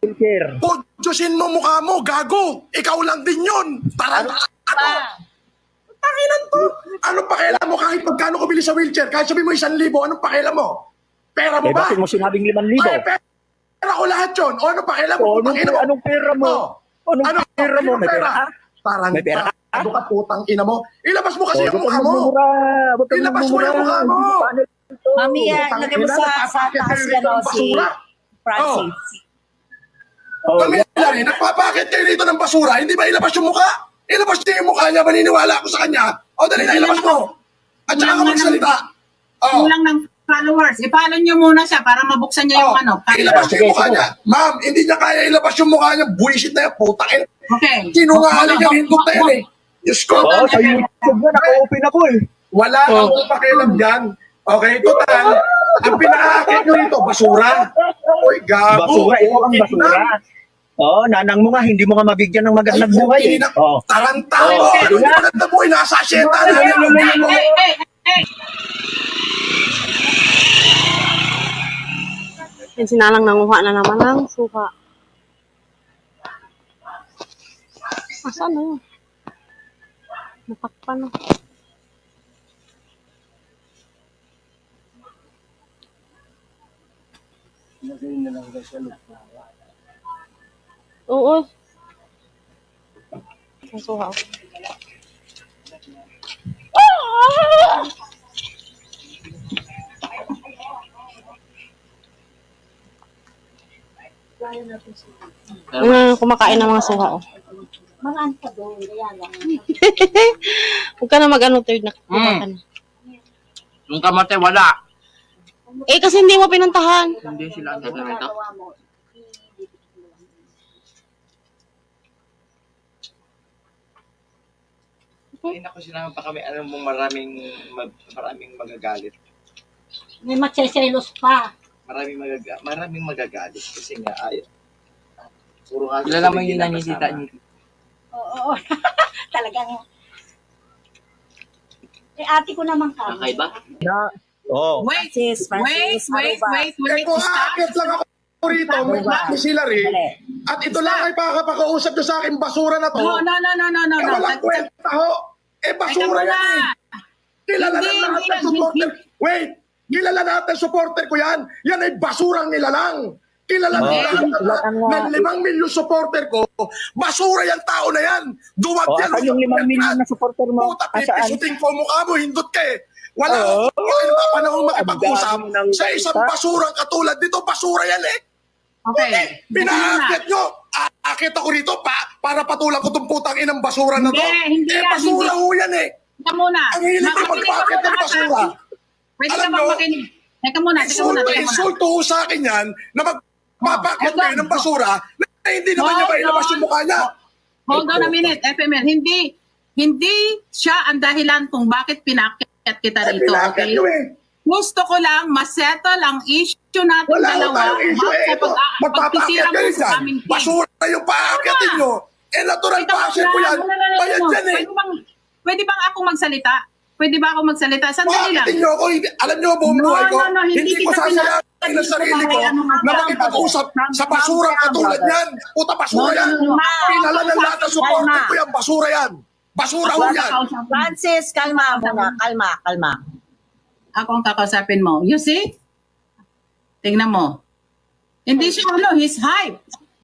wheelchair. Podyosin mo mukha mo, gago. Ikaw lang din yun. Taranta. Ano? Pakilan to. Anong pakialam mo kahit magkano ko bili sa wheelchair? Kahit sabi mo 1,000, anong pakialam mo? Pera mo Eh, ba? bakit mo sinabing 5,000? Ay, pera ko lahat yun. O anong pakialam mo? O, anong pera mo? Anong pera mo? May pera ka? Taranta. May pera ka? Ano ka putang ina mo? Ilabas mo kasi yung mukha mo. Huwag kang Ilabas mo yung mukha mo. Mami, Putang lagay mo ina, sa napapakit taas kayo yan rito o ng si basura. Francis. Oh, Kami lang eh, nagpapakit kayo rito ng basura, hindi ba ilabas yung mukha? Ilabas niya yung mukha niya, maniniwala ako sa kanya. O dali na, ilabas mo. At saka ka magsalita. Kulang ng followers. I-follow nyo muna siya para mabuksan niya yung ano. Ilabas niya yung mukha niya. Ma'am, hindi niya kaya ilabas yung mukha niya. Buwisit na yan, putang ina. Okay. Sinungaling yan, hindot na yan eh. Diyos ko. Oh, sa YouTube na naka-open ako eh. Wala akong pakialam dyan. Okay, total. Ang pinakakit nyo rito, basura. Uy, gago. Basura, ikaw ang basura. Oh, nanang mo nga, hindi mo nga mabigyan ng magandang buhay eh. Oh. Tarantado. Ano yung magandang buhay? Nasa asyenda na. Yung sinalang nanguha na naman ng suka. Asan na yun? Natakpan na. Oo. Ang suha ako. Kumakain ng mga suha, oh. Maraan ka doon, kaya lang. Huwag ka na mag-ano, third na. Kuha ka na. Yung kamatay, wala. Eh, kasi hindi mo pinuntahan. Hindi sila ang tatamento. Ay, naku, sinama pa kami. Alam mo, maraming magagalit. May matseselos pa. Maraming magagalit. Kasi nga, ayaw. Puro nga. Kilala mo yung nanay tita niyo. Oo. Talagang. Eh, ate ko naman ka. Kakaiba? Oh. Wait, Francis, Eh kung aakit lang ako rito, may sila rin. At ito lang ay pakakausap nyo sa akin, basura na to. No. Eh walang kwenta ho. Eh basura yan eh. Kilala na lahat ng supporter. Wait, kilala natin supporter ko yan. Yan ay basurang nilalang. Kilala na ng 5 milyon supporter ko, basura yung tao na yan. Duwag Oh, yan. asan yung 5 million na supporter mo? Puta, Asaan? pipisuting ko mukha mo, hindot ka eh. Wala akong panahon makipag-usap sa isang basurang katulad dito. Basura yan eh. Okay. Pinaakit nyo. Aakit ako rito para patulang ko itong putang inang basura na to. Hindi yan, basura hindi. ho yan eh. Teka muna. Ang hilig ko magpakit ng basura. Pwede Alam ka bang nyo, makinig? Teka muna. Insulto ho sa akin yan na magpapakit kayo ng basura na hindi naman niya mailabas yung mukha niya. Hold on a minute, FML. Hindi siya ang dahilan kung bakit pinakit kita rito. Pinakit Okay? nyo eh. Gusto ko lang masettle ang issue natin Wala ko dalawa. tayong issue eh. Ito, magpapakit pagtisira kayo mo sa dyan. aming team. Basura yung paakitin nyo. Eh, natural pa-action ko yan. Bayad yan eh. Pwede bang ako magsalita? Pwede ba ako magsalita? Sandali lang. Paakitin nyo ako. Alam nyo, buong buhay ko, hindi ko kita sasayangin ang sarili ko na makipag-usap sa basura katulad yan. Puta, basura yan. Pinala ng lahat ng supporter ko yan. Basura yan. Basura ho yan. Francis, kalma muna. Kalma. Ako ang kakausapin mo. You see? Tingnan mo. Hindi siya he's hype.